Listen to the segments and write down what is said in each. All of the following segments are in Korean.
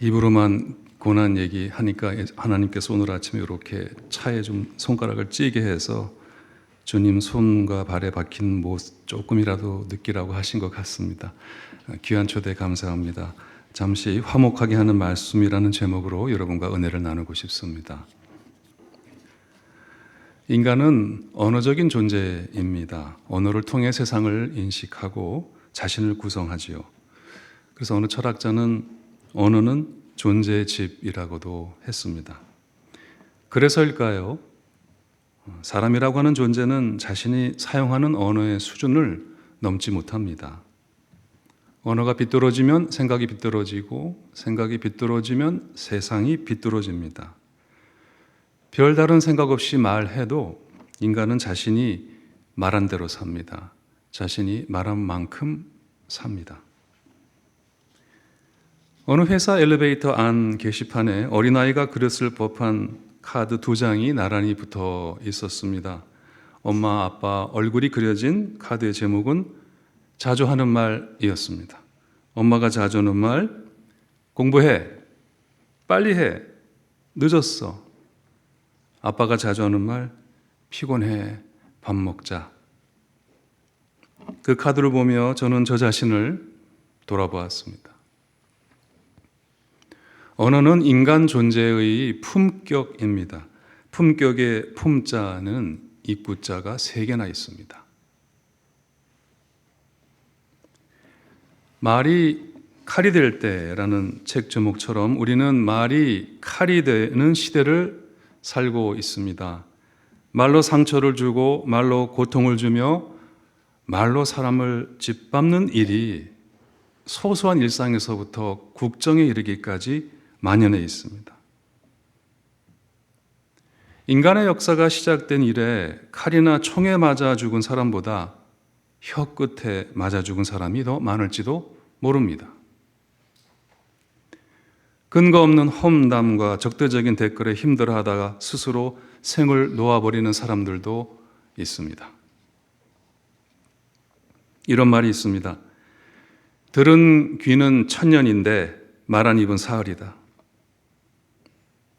입으로만 고난 얘기하니까 하나님께서 오늘 아침에 이렇게 차에 좀 손가락을 찌게 해서 주님 손과 발에 박힌 못 조금이라도 느끼라고 하신 것 같습니다. 귀한 초대 감사합니다. 잠시 화목하게 하는 말씀이라는 제목으로 여러분과 은혜를 나누고 싶습니다. 인간은 언어적인 존재입니다. 언어를 통해 세상을 인식하고 자신을 구성하지요. 그래서 어느 철학자는 언어는 존재의 집이라고도 했습니다. 그래서일까요? 사람이라고 하는 존재는 자신이 사용하는 언어의 수준을 넘지 못합니다. 언어가 비뚤어지면 생각이 비뚤어지고 생각이 비뚤어지면 세상이 비뚤어집니다. 별다른 생각 없이 말해도 인간은 자신이 말한 대로 삽니다. 자신이 말한 만큼 삽니다. 어느 회사 엘리베이터 안 게시판에 어린아이가 그렸을 법한 카드 2장이 나란히 붙어 있었습니다. 엄마, 아빠 얼굴이 그려진 카드의 제목은 자주 하는 말이었습니다. 엄마가 자주 하는 말, 공부해, 빨리 해, 늦었어. 아빠가 자주 하는 말, 피곤해, 밥 먹자. 그 카드를 보며 저는 저 자신을 돌아보았습니다. 언어는 인간 존재의 품격입니다. 품격의 품자는 입구자가 3개나 있습니다. 말이 칼이 될 때라는 책 제목처럼 우리는 말이 칼이 되는 시대를 살고 있습니다. 말로 상처를 주고 말로 고통을 주며 말로 사람을 짓밟는 일이 소소한 일상에서부터 국정에 이르기까지 만연해 있습니다. 인간의 역사가 시작된 이래 칼이나 총에 맞아 죽은 사람보다 혀 끝에 맞아 죽은 사람이 더 많을지도 모릅니다. 근거 없는 험담과 적대적인 댓글에 힘들어하다가 스스로 생을 놓아버리는 사람들도 있습니다. 이런 말이 있습니다. 들은 귀는 천년인데 말 한 입은 사흘이다.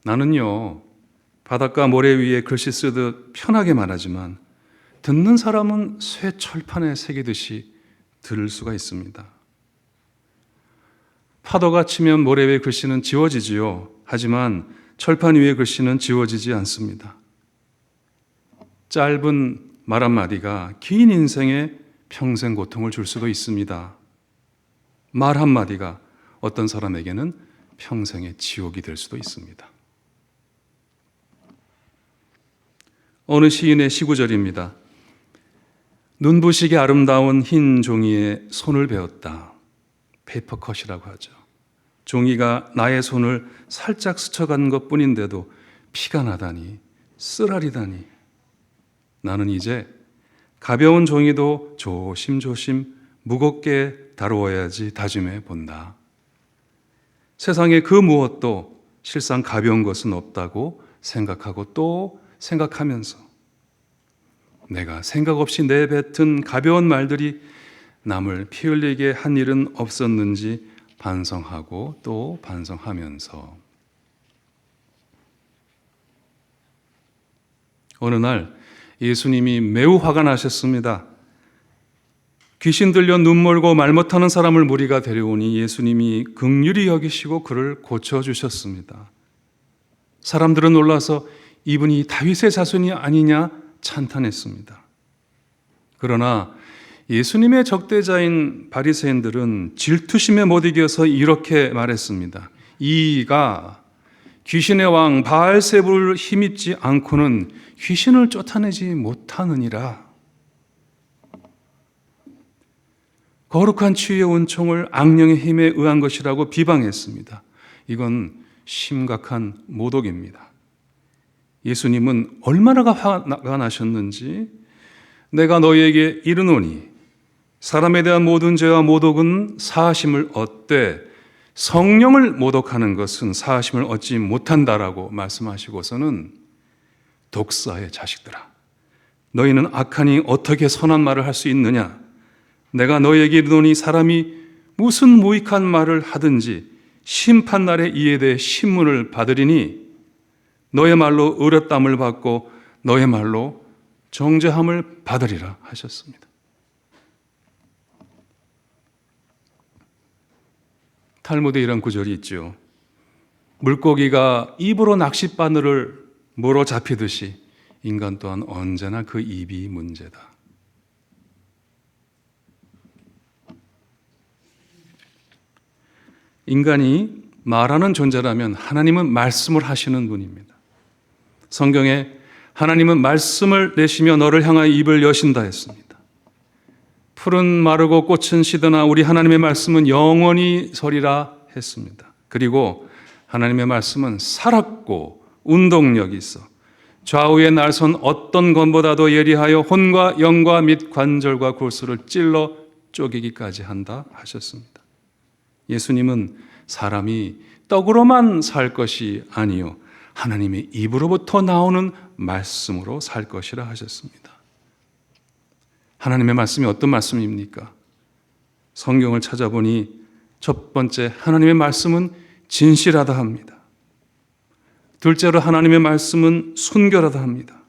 나는요, 바닷가 모래 위에 글씨 쓰듯 편하게 말하지만 듣는 사람은 쇠 철판에 새기듯이 들을 수가 있습니다. 파도가 치면 모래 위의 글씨는 지워지지요. 하지만 철판 위의 글씨는 지워지지 않습니다. 짧은 말 한마디가 긴 인생에 평생 고통을 줄 수도 있습니다. 말 한마디가 어떤 사람에게는 평생의 지옥이 될 수도 있습니다. 어느 시인의 시구절입니다. 눈부시게 아름다운 흰 종이에 손을 베었다. 페이퍼컷이라고 하죠. 종이가 나의 손을 살짝 스쳐간 것뿐인데도 피가 나다니, 쓰라리다니. 나는 이제 가벼운 종이도 조심조심 무겁게 다루어야지 다짐해 본다. 세상에 그 무엇도 실상 가벼운 것은 없다고 생각하고 또 생각하면서 내가 생각 없이 내뱉은 가벼운 말들이 남을 피 흘리게 한 일은 없었는지 반성하고 또 반성하면서 어느 날 예수님이 매우 화가 나셨습니다. 귀신 들려 눈 멀고 말 못하는 사람을 무리가 데려오니 예수님이 긍휼히 여기시고 그를 고쳐주셨습니다. 사람들은 놀라서 이분이 다윗의 자손이 아니냐 찬탄했습니다. 그러나 예수님의 적대자인 바리새인들은 질투심에 못 이겨서 이렇게 말했습니다. 이가 귀신의 왕 바알세불을 힘입지 않고는 귀신을 쫓아내지 못하느니라. 거룩한 치유의 은총을 악령의 힘에 의한 것이라고 비방했습니다. 이건 심각한 모독입니다. 예수님은 얼마나 화가 나셨는지 내가 너희에게 이르노니 사람에 대한 모든 죄와 모독은 사하심을 얻되 성령을 모독하는 것은 사하심을 얻지 못한다라고 말씀하시고서는 독사의 자식들아 너희는 악하니 어떻게 선한 말을 할 수 있느냐 내가 너희에게 이르노니 사람이 무슨 무익한 말을 하든지 심판날에 이에 대해 신문을 받으리니 너의 말로 의롭담을 받고 너의 말로 정죄함을 받으리라 하셨습니다. 탈무드에 이런 구절이 있죠. 물고기가 입으로 낚싯바늘을 물어 잡히듯이 인간 또한 언제나 그 입이 문제다. 인간이 말하는 존재라면 하나님은 말씀을 하시는 분입니다. 성경에 하나님은 말씀을 내시며 너를 향하여 입을 여신다 했습니다. 풀은 마르고 꽃은 시드나 우리 하나님의 말씀은 영원히 서리라 했습니다. 그리고 하나님의 말씀은 살았고 운동력이 있어 좌우의 날선 어떤 검보다도 예리하여 혼과 영과 및 관절과 골수를 찔러 쪼개기까지 한다 하셨습니다. 예수님은 사람이 떡으로만 살 것이 아니요 하나님의 입으로부터 나오는 말씀으로 살 것이라 하셨습니다. 하나님의 말씀이 어떤 말씀입니까? 성경을 찾아보니 첫 번째 하나님의 말씀은 진실하다 합니다. 둘째로 하나님의 말씀은 순결하다 합니다.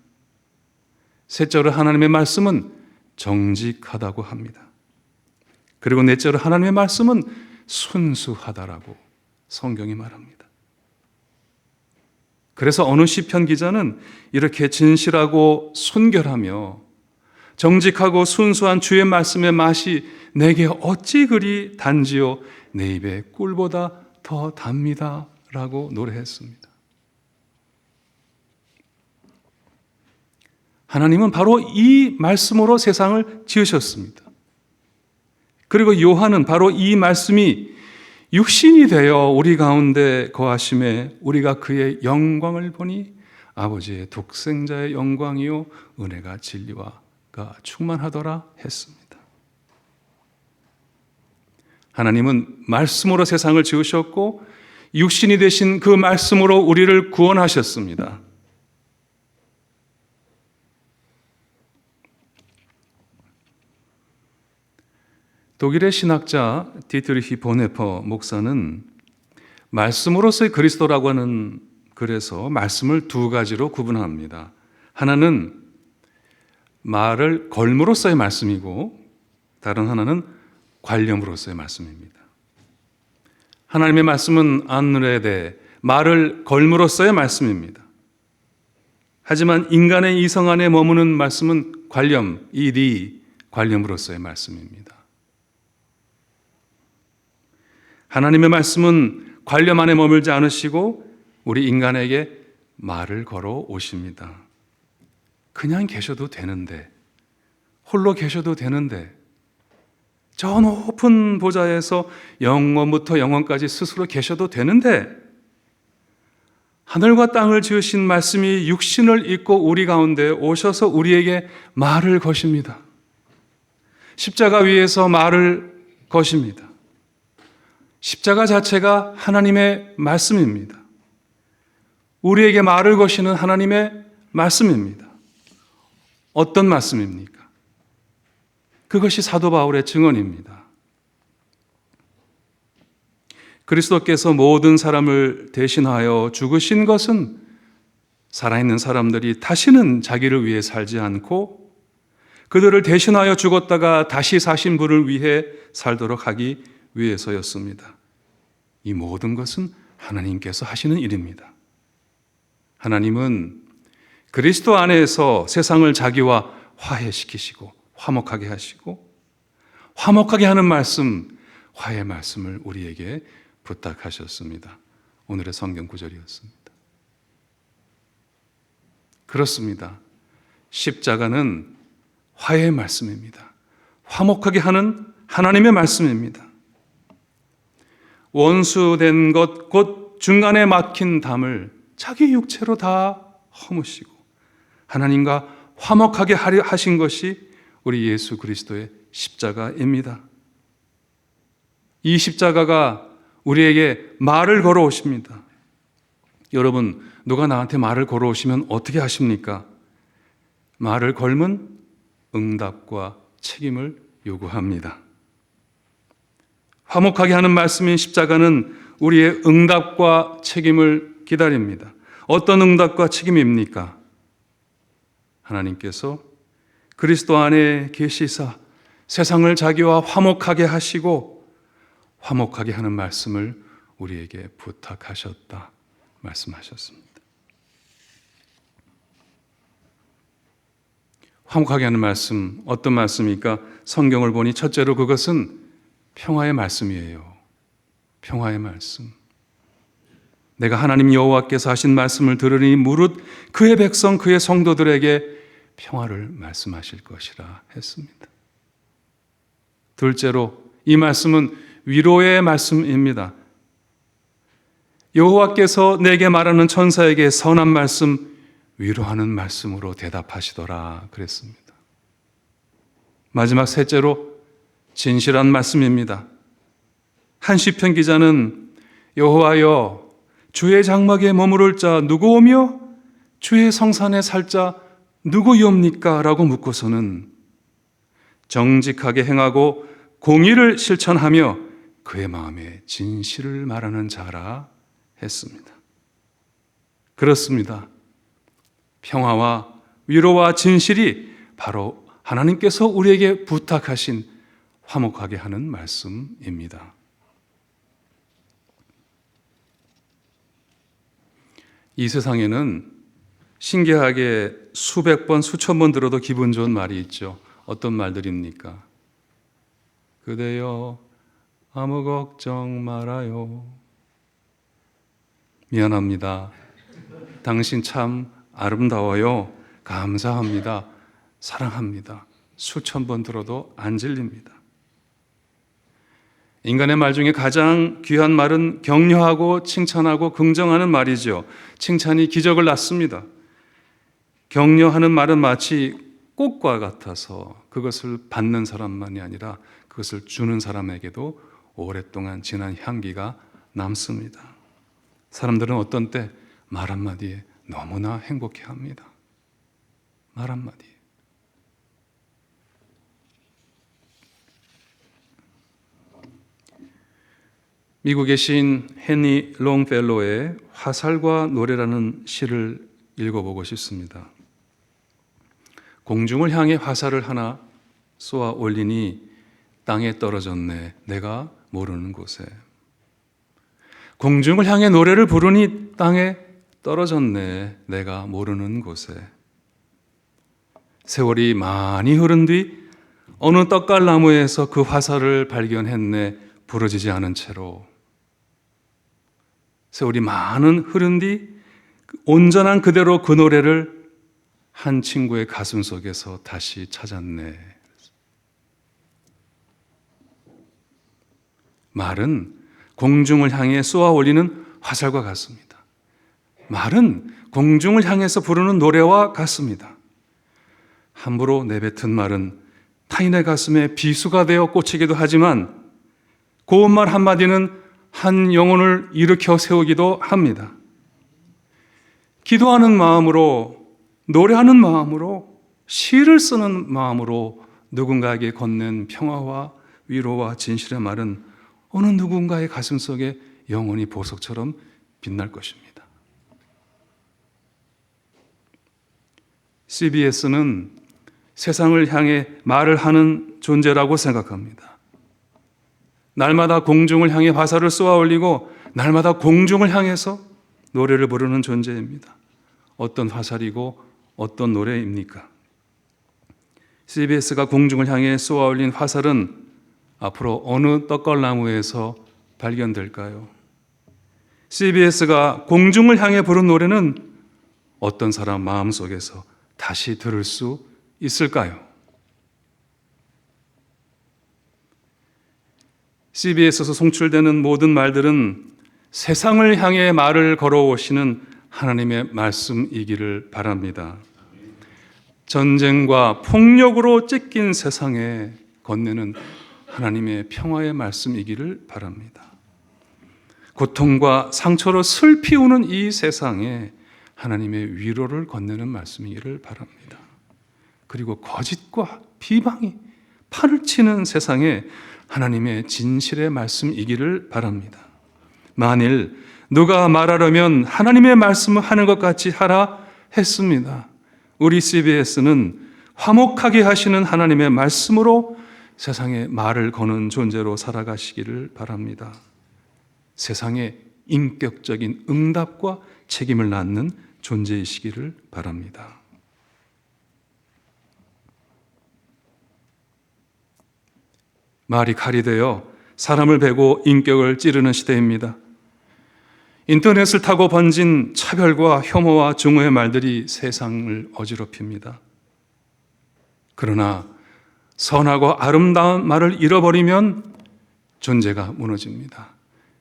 셋째로 하나님의 말씀은 정직하다고 합니다. 그리고 넷째로 하나님의 말씀은 순수하다라고 성경이 말합니다. 그래서 어느 시편 기자는 이렇게 진실하고 순결하며 정직하고 순수한 주의 말씀의 맛이 내게 어찌 그리 단지요 내 입에 꿀보다 더 답니다 라고 노래했습니다. 하나님은 바로 이 말씀으로 세상을 지으셨습니다. 그리고 요한은 바로 이 말씀이 육신이 되어 우리 가운데 거하심에 우리가 그의 영광을 보니 아버지의 독생자의 영광이요 은혜가 진리와가 충만하더라 했습니다. 하나님은 말씀으로 세상을 지으셨고 육신이 되신 그 말씀으로 우리를 구원하셨습니다. 독일의 신학자 디트리히 보네퍼 목사는 말씀으로서의 그리스도라고 하는 글에서 말씀을 두 가지로 구분합니다. 하나는 말을 걸므로서의 말씀이고 다른 하나는 관념으로서의 말씀입니다. 하나님의 말씀은 안르레데 말을 걸므로서의 말씀입니다. 하지만 인간의 이성 안에 머무는 말씀은 관념, 이디 관념으로서의 말씀입니다. 하나님의 말씀은 관념 안에 머물지 않으시고 우리 인간에게 말을 걸어 오십니다. 그냥 계셔도 되는데, 홀로 계셔도 되는데, 저 높은 보좌에서 영원부터 영원까지 스스로 계셔도 되는데, 하늘과 땅을 지으신 말씀이 육신을 입고 우리 가운데 오셔서 우리에게 말을 거십니다. 십자가 위에서 말을 거십니다. 십자가 자체가 하나님의 말씀입니다. 우리에게 말을 거시는 하나님의 말씀입니다. 어떤 말씀입니까? 그것이 사도 바울의 증언입니다. 그리스도께서 모든 사람을 대신하여 죽으신 것은 살아있는 사람들이 다시는 자기를 위해 살지 않고 그들을 대신하여 죽었다가 다시 사신 분을 위해 살도록 하기 위해서였습니다. 이 모든 것은 하나님께서 하시는 일입니다. 하나님은 그리스도 안에서 세상을 자기와 화해시키시고 화목하게 하시고 화목하게 하는 말씀, 화해의 말씀을 우리에게 부탁하셨습니다. 오늘의 성경 구절이었습니다. 그렇습니다. 십자가는 화해의 말씀입니다. 화목하게 하는 하나님의 말씀입니다. 원수된 것, 곧 중간에 막힌 담을 자기 육체로 다 허무시고 하나님과 화목하게 하신 것이 우리 예수 그리스도의 십자가입니다. 이 십자가가 우리에게 말을 걸어오십니다. 여러분, 누가 나한테 말을 걸어오시면 어떻게 하십니까? 말을 걸면 응답과 책임을 요구합니다. 화목하게 하는 말씀인 십자가는 우리의 응답과 책임을 기다립니다. 어떤 응답과 책임입니까? 하나님께서 그리스도 안에 계시사 세상을 자기와 화목하게 하시고 화목하게 하는 말씀을 우리에게 부탁하셨다 말씀하셨습니다. 화목하게 하는 말씀, 어떤 말씀입니까? 성경을 보니 첫째로 그것은 평화의 말씀이에요. 평화의 말씀. 내가 하나님 여호와께서 하신 말씀을 들으니 무릇 그의 백성, 그의 성도들에게 평화를 말씀하실 것이라 했습니다. 둘째로 이 말씀은 위로의 말씀입니다. 여호와께서 내게 말하는 천사에게 선한 말씀, 위로하는 말씀으로 대답하시더라 그랬습니다. 마지막 셋째로 진실한 말씀입니다. 한 시편 기자는 여호와여 주의 장막에 머무를 자 누구오며 주의 성산에 살 자 누구이옵니까? 라고 묻고서는 정직하게 행하고 공의를 실천하며 그의 마음에 진실을 말하는 자라 했습니다. 그렇습니다. 평화와 위로와 진실이 바로 하나님께서 우리에게 부탁하신 화목하게 하는 말씀입니다. 이 세상에는 신기하게 수백 번, 수천 번 들어도 기분 좋은 말이 있죠. 어떤 말들입니까? 그대여 아무 걱정 말아요. 미안합니다. 당신 참 아름다워요. 감사합니다. 사랑합니다. 수천 번 들어도 안 질립니다. 인간의 말 중에 가장 귀한 말은 격려하고 칭찬하고 긍정하는 말이죠. 칭찬이 기적을 낳습니다. 격려하는 말은 마치 꽃과 같아서 그것을 받는 사람만이 아니라 그것을 주는 사람에게도 오랫동안 진한 향기가 남습니다. 사람들은 어떤 때 말 한마디에 너무나 행복해합니다. 말 한마디에. 미국의 시인 헨리 롱펠로의 화살과 노래라는 시를 읽어보고 싶습니다. 공중을 향해 화살을 하나 쏘아 올리니 땅에 떨어졌네 내가 모르는 곳에. 공중을 향해 노래를 부르니 땅에 떨어졌네 내가 모르는 곳에. 세월이 많이 흐른 뒤 어느 떡갈나무에서 그 화살을 발견했네 부러지지 않은 채로. 세월이 많은 흐른 뒤 온전한 그대로 그 노래를 한 친구의 가슴 속에서 다시 찾았네. 말은 공중을 향해 쏘아 올리는 화살과 같습니다. 말은 공중을 향해서 부르는 노래와 같습니다. 함부로 내뱉은 말은 타인의 가슴에 비수가 되어 꽂히기도 하지만 고운 말 한마디는 한 영혼을 일으켜 세우기도 합니다. 기도하는 마음으로, 노래하는 마음으로, 시를 쓰는 마음으로 누군가에게 건넨 평화와 위로와 진실의 말은 어느 누군가의 가슴 속에 영원히 보석처럼 빛날 것입니다. CBS는 세상을 향해 말을 하는 존재라고 생각합니다. 날마다 공중을 향해 화살을 쏘아 올리고 날마다 공중을 향해서 노래를 부르는 존재입니다. 어떤 화살이고 어떤 노래입니까? CBS가 공중을 향해 쏘아 올린 화살은 앞으로 어느 떡갈나무에서 발견될까요? CBS가 공중을 향해 부른 노래는 어떤 사람 마음속에서 다시 들을 수 있을까요? CBS에서 송출되는 모든 말들은 세상을 향해 말을 걸어오시는 하나님의 말씀이기를 바랍니다. 전쟁과 폭력으로 찢긴 세상에 건네는 하나님의 평화의 말씀이기를 바랍니다. 고통과 상처로 슬피 우는 이 세상에 하나님의 위로를 건네는 말씀이기를 바랍니다. 그리고 거짓과 비방이 판을 치는 세상에 하나님의 진실의 말씀이기를 바랍니다. 만일 누가 말하려면 하나님의 말씀을 하는 것 같이 하라 했습니다. 우리 CBS는 화목하게 하시는 하나님의 말씀으로 세상에 말을 거는 존재로 살아가시기를 바랍니다. 세상에 인격적인 응답과 책임을 낳는 존재이시기를 바랍니다. 말이 칼이 되어 사람을 베고 인격을 찌르는 시대입니다. 인터넷을 타고 번진 차별과 혐오와 증오의 말들이 세상을 어지럽힙니다. 그러나 선하고 아름다운 말을 잃어버리면 존재가 무너집니다.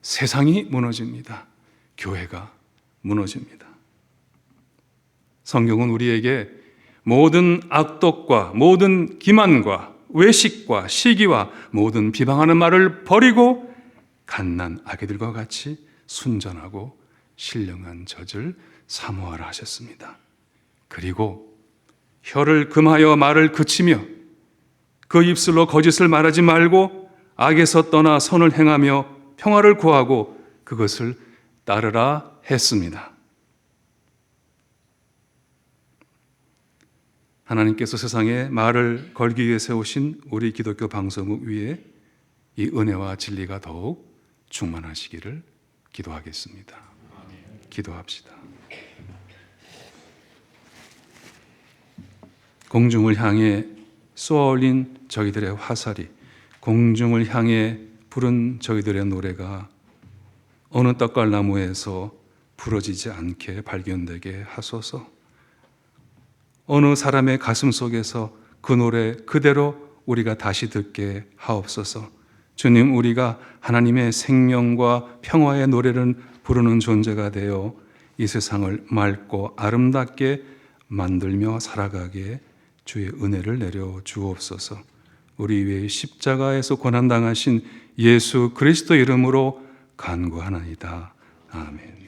세상이 무너집니다. 교회가 무너집니다. 성경은 우리에게 모든 악독과 모든 기만과 외식과 시기와 모든 비방하는 말을 버리고 갓난 아기들과 같이 순전하고 신령한 젖을 사모하라 하셨습니다. 그리고 혀를 금하여 말을 그치며 그 입술로 거짓을 말하지 말고 악에서 떠나 선을 행하며 평화를 구하고 그것을 따르라 했습니다. 하나님께서 세상에 말을 걸기 위해 세우신 우리 기독교 방송국 위에 이 은혜와 진리가 더욱 충만하시기를 기도하겠습니다. 기도합시다. 공중을 향해 쏘아올린 저희들의 화살이, 공중을 향해 부른 저희들의 노래가 어느 떡갈나무에서 부러지지 않게 발견되게 하소서. 어느 사람의 가슴 속에서 그 노래 그대로 우리가 다시 듣게 하옵소서. 주님, 우리가 하나님의 생명과 평화의 노래를 부르는 존재가 되어 이 세상을 맑고 아름답게 만들며 살아가게 주의 은혜를 내려 주옵소서. 우리 위해 십자가에서 고난당하신 예수 그리스도 이름으로 간구하나이다. 아멘.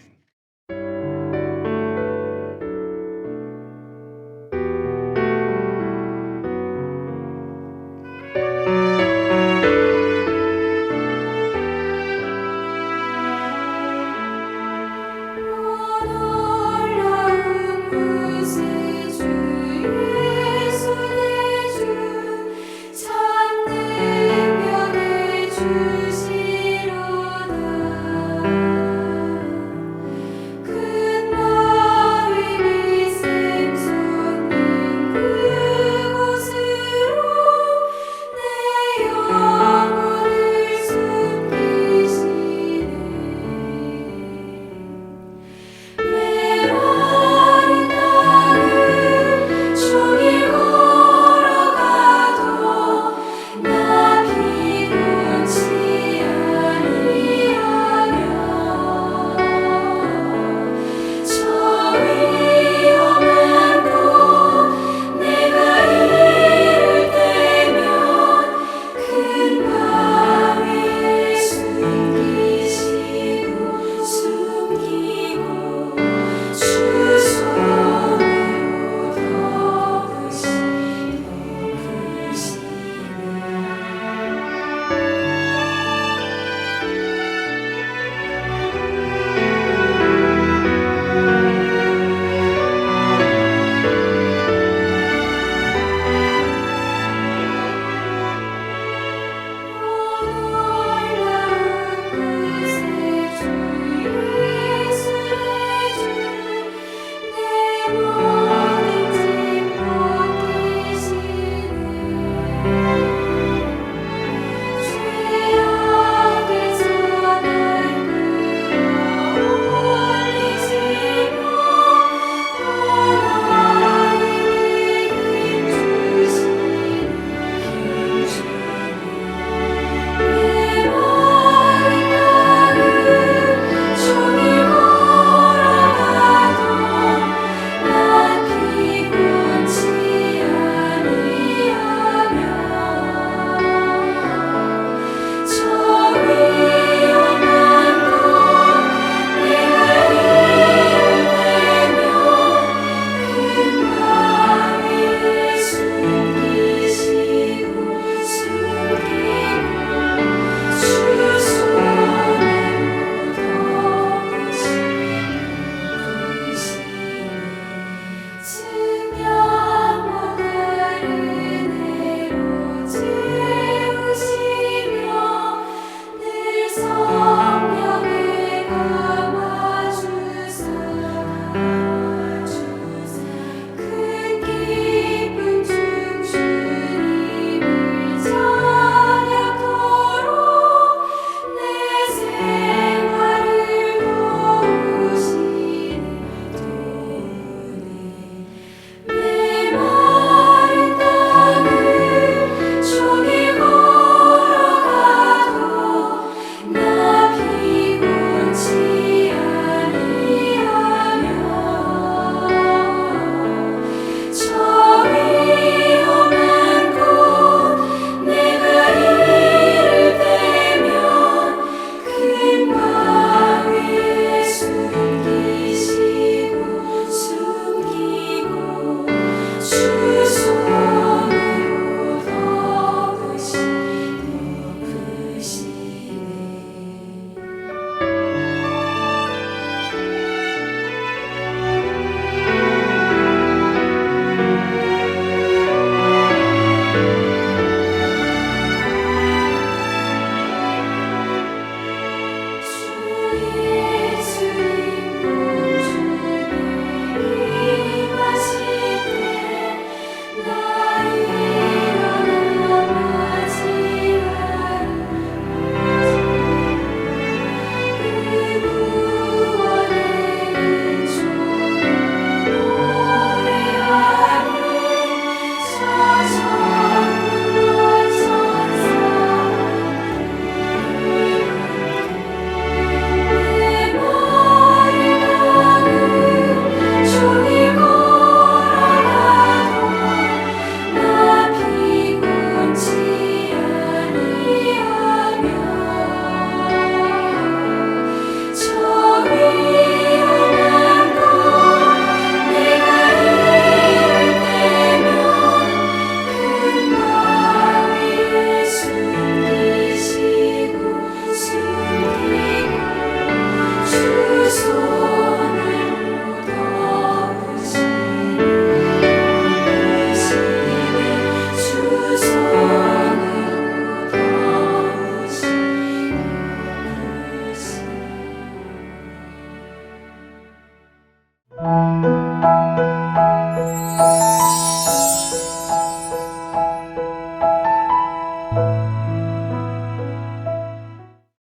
주